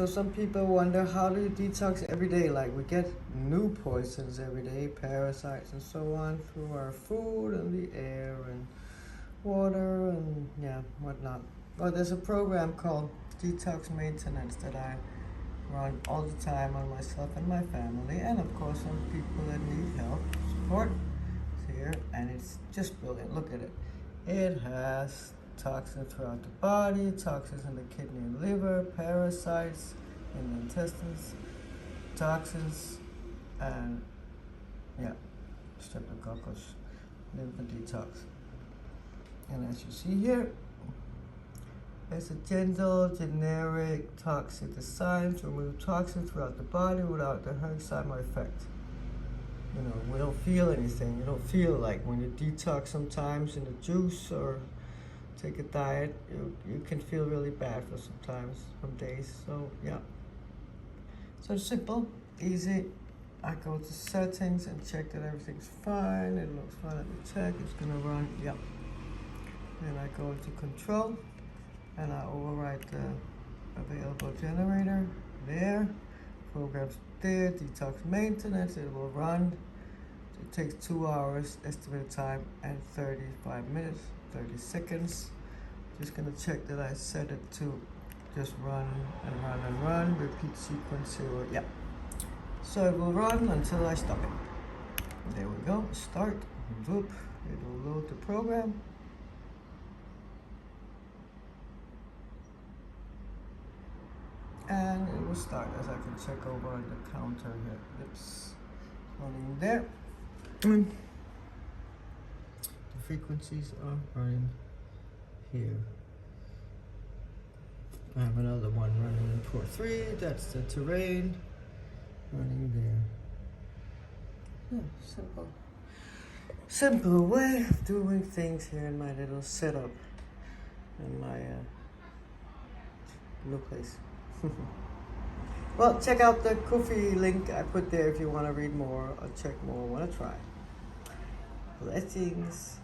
So some people wonder, how do you detox every day? Like, we get new poisons every day, parasites and so on, through our food and the air and water and whatnot. Well, there's a program called Detox Maintenance that I run all the time on myself and my family, and of course on people that need help, support. It's here, and it's just brilliant. Look at it. It has toxins throughout the body, toxins in the kidney and liver, parasites in the intestines, toxins, and streptococcus, lymph detox. And as you see here, it's a gentle, generic toxic design to remove toxins throughout the body without the herxheimer effect. You know, we don't feel anything. You don't feel like when you detox sometimes in a juice or take a diet, you can feel really bad for sometimes, some days. So so it's simple, easy. I go to settings and check that everything's fine. It looks fine. Let me check. It's gonna run. Then I go into control and I override the available generator there. Programs there. Detox maintenance. It will run. It takes 2 hours, estimated time, and 35 minutes, 30 seconds. Just gonna check that I set it to just run and run and run, repeat sequence 0, So it will run until I stop it. There we go, start, whoop, it will load the program. And it will start, as I can check over on the counter here. It's running there. The frequencies are running here. I have another one running in port 3, that's the terrain, running there. Simple. Simple way of doing things here in my little setup, in my new place. Well, check out the Ko-fi link I put there if you want to read more or check more, want to try. Blessings.